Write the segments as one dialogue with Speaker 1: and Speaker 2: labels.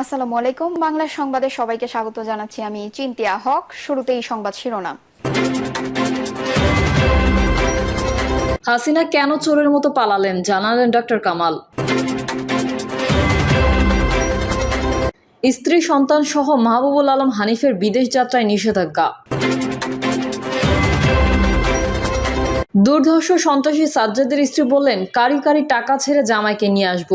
Speaker 1: আসসালামু আলাইকুম। বাংলা সংবাদে সবাইকে স্বাগত জানাচ্ছি। আমি চিন্তিয়া হক। শুরুতেই সংবাদ শিরোনাম।
Speaker 2: হাসিনা কেন চোরের মতো পালালেন জানালেন ডক্টর কামাল। স্ত্রী সন্তান সহ মাহবুবুল আলম হানিফের বিদেশ যাত্রায় নিষেধাজ্ঞা। দুর্ধর্ষ সন্ত্রাসী সাজ্জাদের স্ত্রী বললেন, কারি কারি টাকা ছেড়ে জামাইকে নিয়ে আসব।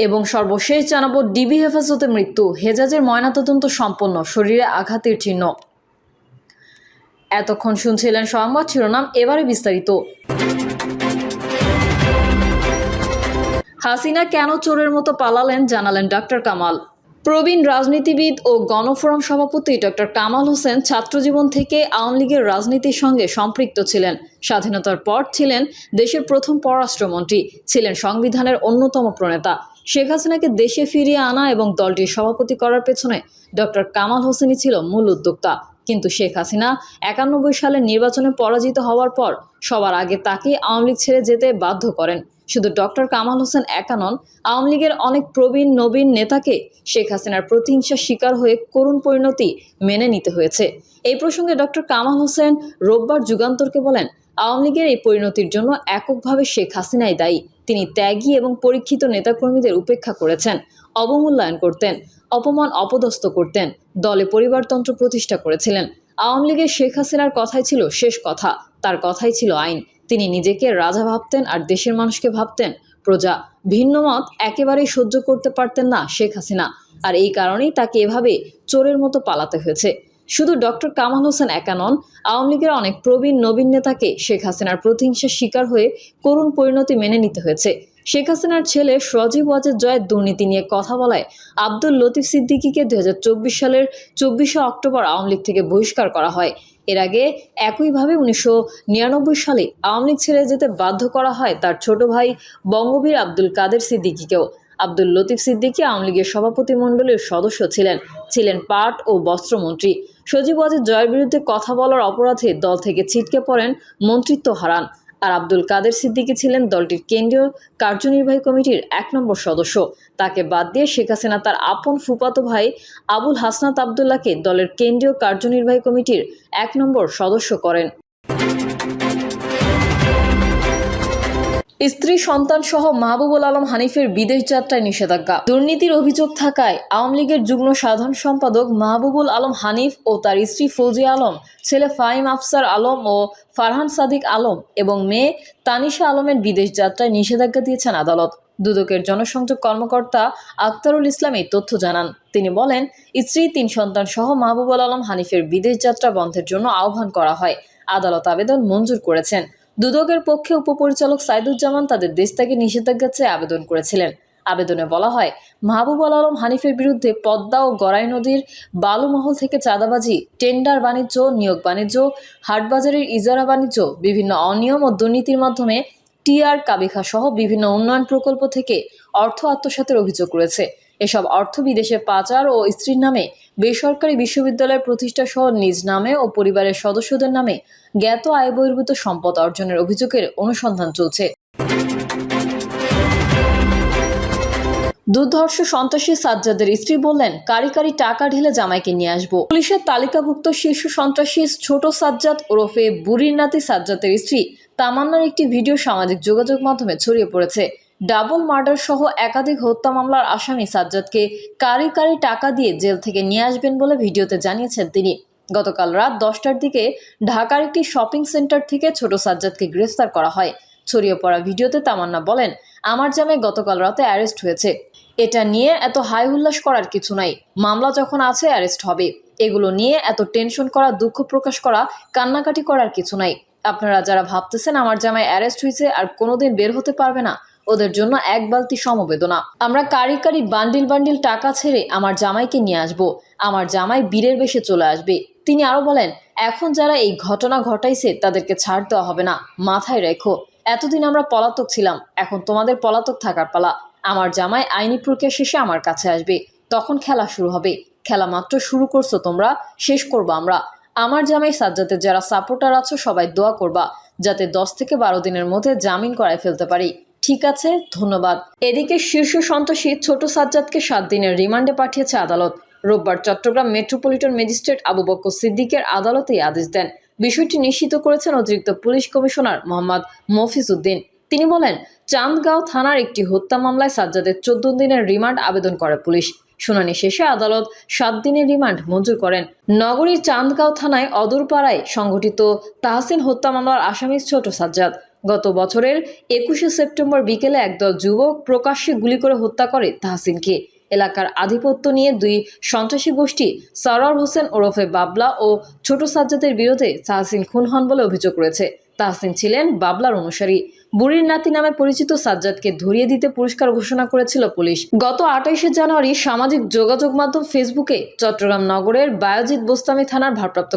Speaker 2: এবং সর্বশেষ জানাবো, ডিবি হেফাজতে মৃত্যু, হেজাজের ময়নাতদন্ত সম্পন্ন, শরীরে আঘাতের চিহ্ন। এতক্ষণ শুনছিলেন সংবাদ শিরোনাম, এবারে বিস্তারিত। হাসিনা কেন চোরের মতো পালালেন জানালেন ডক্টর কামাল। প্রবীণ রাজনীতিবিদ ও গণফোরাম সভাপতি ডক্টর কামাল হোসেন ছাত্রজীবন থেকে আওয়ামী লীগের রাজনীতির সঙ্গে সম্পৃক্ত ছিলেন। স্বাধীনতার পর ছিলেন দেশের প্রথম পররাষ্ট্রমন্ত্রী, ছিলেন সংবিধানের অন্যতম প্রণেতা। শেখ হাসিনাকে দেশে ফিরিয়ে আনা এবং দলটির সভাপতি করার পেছনে ডক্টর কামাল হোসেনই ছিল মূল উদ্যোক্তা। কিন্তু শেখ হাসিনা 91 সালের নির্বাচনে পরাজিত হওয়ার পর সবার আগে তাকে আওয়ামী লীগ ছেড়ে যেতে বাধ্য করেন। শুধু ডক্টর কামাল হোসেন একা নন, আওয়ামী লীগের অনেক প্রবীণ নবীন নেতাকে শেখ হাসিনার প্রতিহিংসার শিকার হয়ে করুণ পরিণতি মেনে নিতে হয়েছে। এই প্রসঙ্গে ডক্টর কামাল হোসেন রোববার যুগান্তরকে বলেন, আওয়ামী লীগের এই পরিণতির জন্য এককভাবে শেখ হাসিনাই দায়ী। তিনি ত্যাগী এবং পরীক্ষিত নেতাকর্মীদের উপেক্ষা করেছেন, অবমূল্যায়ন করতেন, অপমান অপদস্থ করতেন, দলে পরিবারতন্ত্র প্রতিষ্ঠা করেছিলেন। আওয়ামী লীগের শেখ হাসিনার কথাই ছিল শেষ কথা, তার কথাই ছিল আইন। তিনি নিজেকে রাজা ভাবতেন আর দেশের মানুষকে ভাবতেন প্রজা। ভিন্ন মত একেবারেই সহ্য করতে পারতেন না শেখ হাসিনা, আর এই কারণেই তাকে এভাবে চোরের মতো পালাতে হয়েছে। শুধু ডক্টর কামাল হোসেন একা নন, আওয়ামী লীগের অনেক প্রবীণ নবীন নেতাকে শেখ হাসিনার প্রতিহিংসার শিকার হয়ে করুণ পরিণতি মেনে নিতে হয়েছে। শেখ হাসিনার ছেলে সজীব ওয়াজেদ জয়ের দুর্নীতি নিয়ে কথা বলায় আব্দুল লতিফ সিদ্দিকীকে 2024 সালের 24শে অক্টোবর আওয়ামী লীগ থেকে বহিষ্কার করা হয়। এর আগে একইভাবে 1999 সালে আওয়ামী লীগ ছেড়ে যেতে বাধ্য করা হয় তার ছোট ভাই বঙ্গবীর আব্দুল কাদের সিদ্দিকীকেও। আব্দুল লতিফ সিদ্দিকী আওয়ামী লীগের সভাপতিমণ্ডলীর সদস্য ছিলেন পাট ও বস্ত্রমন্ত্রী। সজীব ওয়াজেদ জয়ের বিরুদ্ধে কথা বলার অপরাধে দল থেকে ছিটকে পড়েন, মন্ত্রিত্ব হারান। আর আব্দুল কাদের সিদ্দিকী ছিলেন দলটির কেন্দ্রীয় কার্যনির্বাহী কমিটির 1 নম্বর সদস্য। তাকে বাদ দিয়ে শেখ হাসিনা তার আপন ফুফাতো ভাই আবুল হাসনাত আবদুল্লাহকে দলের কেন্দ্রীয় কার্যনির্বাহী কমিটির 1 নম্বর সদস্য করেন। স্ত্রী সন্তান সহ মাহবুবুল আলম হানিফের বিদেশ যাত্রায় নিষেধাজ্ঞা। দুর্নীতির অভিযোগ থাকায় আওয়ামী লীগের যুগ্ম সাধারণ সম্পাদক মাহবুবুল আলম হানিফ ও তার স্ত্রী ফৌজিয়া আলম, ছেলে ফাহিম আফসার আলম ও ফারহান সাদিক আলম এবং মেয়ে তানিশা আলমের বিদেশ যাত্রায় নিষেধাজ্ঞা দিয়েছেন আদালত। দুদকের জনসংযোগ কর্মকর্তা আক্তারুল ইসলাম এই তথ্য জানান। তিনি বলেন, স্ত্রী 3 সন্তান সহ মাহবুবুল আলম হানিফের বিদেশ যাত্রা বন্ধের জন্য আহ্বান করা হয়। আদালত আবেদন মঞ্জুর করেছেন। দুদকের পক্ষে উপপরিচালক সাইদুজ্জামান তাদের দেশ থেকে নিষেধাজ্ঞা চেয়ে আবেদন করেছিলেন। আবেদনে বলা হয়, মাহবুবুল আলম হানিফের বিরুদ্ধে পদ্মা ও গড়াই নদীর বালুমহল থেকে চাঁদাবাজি, টেন্ডার বাণিজ্য, নিয়োগ বাণিজ্য, হাটবাজারের ইজারা বাণিজ্য, বিভিন্ন অনিয়ম ও দুর্নীতির মাধ্যমে টিআর কাবিখা সহ বিভিন্ন উন্নয়ন প্রকল্প থেকে অর্থ আত্মসাতের অভিযোগ রয়েছে। এসব অর্থ বিদেশে পাচার ও স্ত্রীর নামে বেসরকারি বিশ্ববিদ্যালয় প্রতিষ্ঠা সহ নিজ নামে ও পরিবারের সদস্যদের নামে জ্ঞাত আয় বহির্ভূত সম্পদ অর্জনের অভিযোগের অনুসন্ধান চলছে। দুর্ধর্ষ সন্ত্রাসী সাজ্জাদের স্ত্রী বললেন, কারি কারি টাকা ঢেলে জামাইকে নিয়ে আসবো। পুলিশের তালিকাভুক্ত শীর্ষ সন্ত্রাসী ছোট সাজ্জাদ ওরফে বুড়ির নাতি সাজ্জাদের স্ত্রী তামান্নার একটি ভিডিও সামাজিক যোগাযোগ মাধ্যমে ছড়িয়ে পড়েছে। ডাবল মার্ডার সহ একাধিক হত্যা মামলার আসামি সাজ্জাদকে কারি কারি টাকা দিয়ে জেল থেকে নিয়ে আসবেন বলে ভিডিওতে জানিয়েছেন তিনি। গতকাল রাত 10টার দিকে ঢাকার একটি শপিং সেন্টার থেকে ছোট সাজ্জাদকে গ্রেফতার করা হয়। ছড়িয়ে পড়া ভিডিওতে তামান্না বলেন, আমার জামাই গতকাল রাতে অ্যারেস্ট হয়েছে। এটা নিয়ে এত হাই হুল্লাস করার কিছু নাই, মামলা যখন আছে অ্যারেস্ট হবে। এগুলো নিয়ে এত টেনশন করা, দুঃখ প্রকাশ করা, কান্নাকাটি করার কিছু নাই। আপনারা যারা ভাবতেছেন আমার জামাই অ্যারেস্ট হয়েছে আর কোনোদিন বের হতে পারবে না, ওদের জন্য এক বালতি সমবেদনা। আমরা কারি কারি বান্ডিল বান্ডিল টাকা ছেড়ে আমার জামাইকে নিয়ে আসব। আমার জামাই বীরের বেশে চলে আসবে। তিনি আরো বলেন, এখন যারা এই ঘটনা ঘটাইছে তাদেরকে ছাড় দেওয়া হবে না, মাথায় রেখো। এতদিন আমরা পলাতক ছিলাম, এখন তোমাদের পলাতক থাকার পালা। আমার জামাই আইনি প্রক্রিয়া শেষে আমার কাছে আসবে, তখন খেলা শুরু হবে। খেলা মাত্র শুরু করছো তোমরা, শেষ করবো আমরা। আমার জামাই সাজ্জাদের যারা সাপোর্টার আছো সবাই দোয়া করবা যাতে 10 থেকে 12 দিনের মধ্যে জামিন করায় ফেলতে পারি। ঠিক আছে, ধন্যবাদ। এদিকে শীর্ষ সন্ত্রাসী ছোট সাজ্জাদকে 7 দিনের রিমান্ডে পাঠিয়েছে আদালত। রোববার চট্টগ্রাম মেট্রোপলিটন ম্যাজিস্ট্রেট আবু বকর সিদ্দিকের আদালতে এই আদেশ দেন। বিষয়টি নিশ্চিত করেছেন অতিরিক্ত পুলিশ কমিশনার মোহাম্মদ মফিজ উদ্দিন। তিনি বলেন, চান্দগাঁও থানার একটি হত্যা মামলায় সাজ্জাদের 14 দিনের রিমান্ড আবেদন করে পুলিশ। শুনানি শেষে আদালত 7 দিনের রিমান্ড মঞ্জুর করেন। নগরীর চান্দগাঁও থানায় অদূরপাড়ায় সংঘটিত তাহসিন হত্যা মামলার আসামি ছোট সাজ্জাদ গত বছরের 21শে সেপ্টেম্বর বিকেলে একদল যুবক প্রকাশ্যে গুলি করে হত্যা করে তাহসিনকে। এলাকার আধিপত্য নিয়ে দুই সন্ত্রাসী গোষ্ঠী সরওয়ার হোসেন ওরফে বাবলা ও ছোট সাজ্জাদের বিরুদ্ধে তাহসিন খুন হন বলে অভিযোগ রয়েছে। তাহসিন ছিলেন বাবলার অনুসারী। বুড়ির নাতি নামে পরিচিত সাজ্জাদকে ধরিয়ে দিতে পুরস্কার ঘোষণা করেছিল পুলিশ। গত 28শে জানুয়ারি সামাজিক যোগাযোগ মাধ্যম ফেসবুকে চট্টগ্রাম নগরের বায়েজিদ বোস্তামি থানার ভারপ্রাপ্ত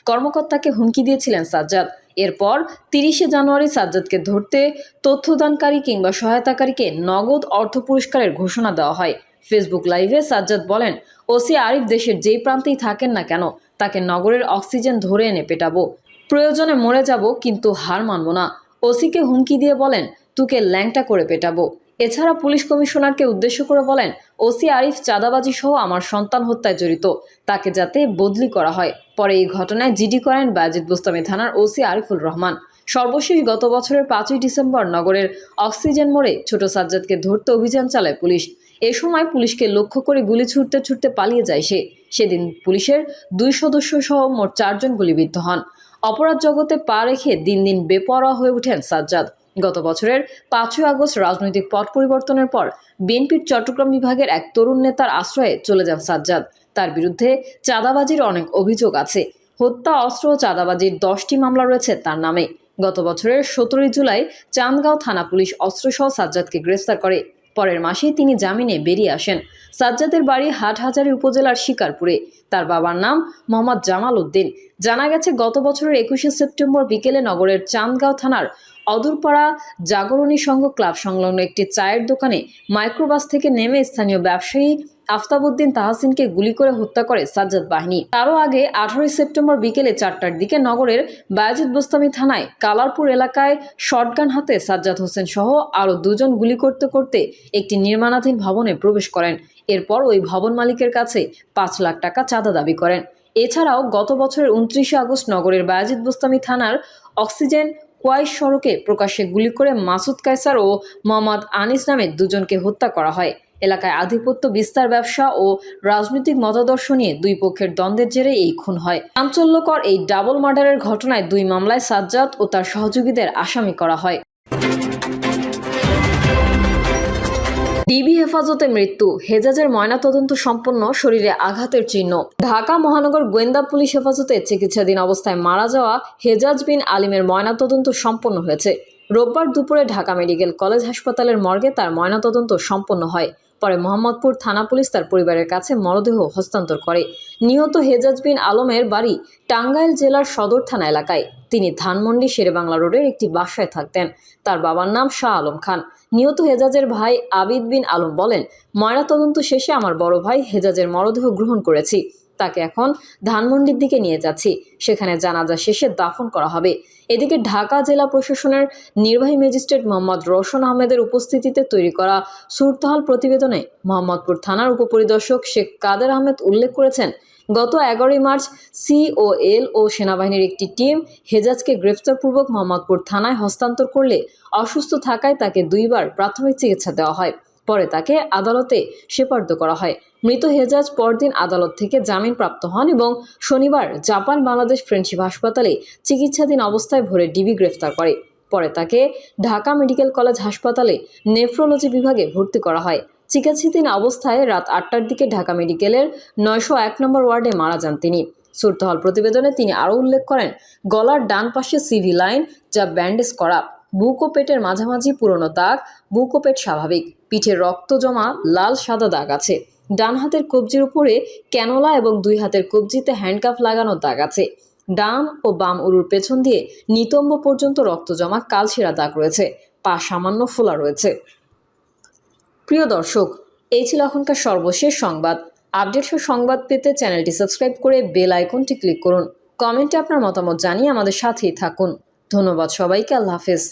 Speaker 2: কর্মকর্তাকে হুমকি দিয়েছিলেন সাজ্জাদ। এরপর 30শে জানুয়ারি সাজ্জাদকে ধরতে তথ্যদানকারী কিংবা সহায়তাকারীকে নগদ অর্থ পুরস্কারের ঘোষণা দেওয়া হয়। ফেসবুক লাইভে সাজ্জাদ বলেন, ওসি আরিফ দেশের যেই প্রান্তেই থাকেন না কেন তাকে নগরের অক্সিজেন ধরে এনে পেটাবো, প্রয়োজনে মরে যাব, কিন্তু হার মানব না। ওসিকে হুমকি দিয়ে বলেন, তুকে ল্যাংটা করে পেটাবো। এছাড়া পুলিশ কমিশনারকে উদ্দেশ্য করে বলেন, ওসি আরিফ চাঁদাবাজি সহ আমার সন্তান হত্যায় জড়িত, তাকে যাতে বদলি করা হয়। পরে এই ঘটনায় জিডি করেন বায়েজিদ বোস্তামি থানার ওসি আরিফুল রহমান। সর্বশেষ গত বছরের 5ই ডিসেম্বর নগরের অক্সিজেন মোড়ে ছোট সাজ্জাদকে ধরতে অভিযান চালায় পুলিশ। এ সময় পুলিশকে লক্ষ্য করে গুলি ছুটতে ছুটতে পালিয়ে যায় সে। সেদিন পুলিশের 2 সদস্য সহ মোট 4 জন গুলিবিদ্ধ হন। অপরাধ জগতে পা রেখে দিন দিন বেপরোয়া হয়ে ওঠেন সাজ্জাদ। গত বছরের 5ই আগস্ট রাজনৈতিক পট পরিবর্তনের পর বিএনপির চট্টগ্রাম বিভাগের এক তরুণ নেতার আশ্রয়ে চলে যান সাজ্জাদ। তার বিরুদ্ধে চাঁদাবাজির অনেক অভিযোগ আছে। হত্যা, অস্ত্র ও চাঁদাবাজির 10টি মামলা রয়েছে তার নামে। গত বছরের 17 জুলাই চান্দগাঁও থানা পুলিশ অস্ত্রসহ সাজ্জাদকে গ্রেফতার করে। পরের মাসেই তিনি জামিনে বেরিয়ে আসেন। সাজ্জাদের বাড়ি হাটহাজারী উপজেলার শিকারপুরে। তার বাবার নাম মোহাম্মদ জামাল উদ্দিন। জানা গেছে, গত বছরের 21শে সেপ্টেম্বর বিকেলে নগরের চান্দগাঁও থানার অদূরপাড়া জাগরণী সংঘ ক্লাব সংলগ্ন একটি চায়ের দোকানে মাইক্রোবাস থেকে নেমে স্থানীয় ব্যবসায়ী আফতাবউদ্দিন তাহসিনকে গুলি করে হত্যা করে সাজ্জাদ বাহিনী। তারও আগে 18 সেপ্টেম্বর বিকেলে 4টার দিকে নগরের বায়েজিদ বোস্তামি থানায় কালারপুর এলাকায় শটগান হাতে সাজ্জাদ হোসেন সহ আরও 2 জন গুলি করতে করতে একটি নির্মাণাধীন ভবনে প্রবেশ করেন। এরপর ওই ভবন মালিকের কাছে 5 লাখ টাকা চাঁদা দাবি করেন। এছাড়াও গত বছরের 29শে আগস্ট নগরের বায়েজিদ বোস্তামি থানার অক্সিজেন কোয়াইশ সড়কে প্রকাশ্যে গুলি করে মাসুদ কায়সার ও মোহাম্মদ আনিস নামে 2 জনকে হত্যা করা হয়। এলাকায় আধিপত্য বিস্তার, ব্যবসা ও রাজনৈতিক মতাদর্শ নিয়ে 2 পক্ষের দ্বন্দ্বের জেরে এই খুন হয়। চাঞ্চল্যকর এই ডাবল মার্ডারের ঘটনায় 2 মামলায় সাজ্জাদ ও তার সহযোগীদের আসামি করা হয়। ডিবি হেফাজতে মৃত্যু, হেজাজের ময়নাতদন্ত সম্পন্ন, শরীরে আঘাতের চিহ্ন। ঢাকা মহানগর গোয়েন্দা পুলিশ হেফাজতে চিকিৎসাধীন অবস্থায় মারা যাওয়া হেজাজ বিন আলিমের ময়নাতদন্ত সম্পন্ন হয়েছে। রোববার দুপুরে ঢাকা মেডিকেল কলেজ হাসপাতালের মর্গে তার ময়নাতদন্ত সম্পন্ন হয়। পরে মোহাম্মদপুর থানা পুলিশ তার পরিবারের কাছে মরদেহ হস্তান্তর করে। নিহত হেজাজ বিন আলমের বাড়ি টাঙ্গাইল জেলার সদর থানা এলাকায়। তিনি ধানমন্ডি শেরেবাংলা রোডের একটি বাসায় থাকতেন। তার বাবার নাম শাহ আলম খান। নিহত হেজাজের ভাই আবিদ বিন আলম বলেন, ময়নাতদন্ত শেষে আমার বড় ভাই হেজাজের মরদেহ গ্রহণ করেছি। তাকে এখন ধানমন্ডির দিকে নিয়ে যাচ্ছি, সেখানে জানাজা শেষে দাফন করা হবে। এদিকে ঢাকা জেলা প্রশাসনের নির্বাহী ম্যাজিস্ট্রেট মোহাম্মদ রওশন আহমেদের উপস্থিতিতে তৈরি করা সুরতহাল প্রতিবেদনে মোহাম্মদপুর থানার উপপরিদর্শক শেখ কাদের আহমেদ উল্লেখ করেছেন, গত 11 মার্চ সিওএল ও সেনাবাহিনীর একটি টিম হেজাজকে গ্রেফতারপূর্বক মোহাম্মদপুর থানায় হস্তান্তর করলে অসুস্থ থাকায় তাকে 2 বার প্রাথমিক চিকিৎসা দেওয়া হয়। পরে তাকে আদালতে সোপর্দ করা হয়। মৃত হেজাজ পরদিন আদালত থেকে জামিনপ্রাপ্ত হন এবং শনিবার জাপান বাংলাদেশ ফ্রেন্ডশিপ হাসপাতালে চিকিৎসাধীন অবস্থায় ভোরে ডিবি গ্রেফতার করে। পরে তাকে ঢাকা মেডিকেল কলেজ হাসপাতালে নেফ্রোলজি বিভাগে ভর্তি করা হয়। চিকিৎসাধীন অবস্থায় রাত 8টার দিকে ঢাকা মেডিকেলের 901 নম্বর ওয়ার্ডে মারা যান তিনি। সুরতহাল প্রতিবেদনে তিনি আরও উল্লেখ করেন, গলার ডান পাশে সিভি লাইন, যা ব্যান্ডেজ করা, বুক ও পেটের মাঝামাঝি পুরনো দাগ, বুক ও পেট স্বাভাবিক, পিঠে রক্ত জমা লাল সাদা দাগ আছে। ডান হাতের কবজির উপরে ক্যানোলা এবং 2 হাতের কবজিতে হ্যান্ডকাফ লাগানোর দাগ আছে। ডান ও বাম উরুর পেছন দিয়ে নিতম্ব পর্যন্ত রক্ত জমা কালছিরা দাগ রয়েছে। পা সামান্য ফোলা রয়েছে। প্রিয় দর্শক, এই ছিল এখনকার সর্বশেষ সংবাদ। আপডেট সংবাদ পেতে চ্যানেলটি সাবস্ক্রাইব করে বেল আইকনটি ক্লিক করুন। কমেন্টে আপনার মতামত জানিয়ে আমাদের সাথেই থাকুন। ধন্যবাদ সবাইকে। আল্লাহ হাফেজ।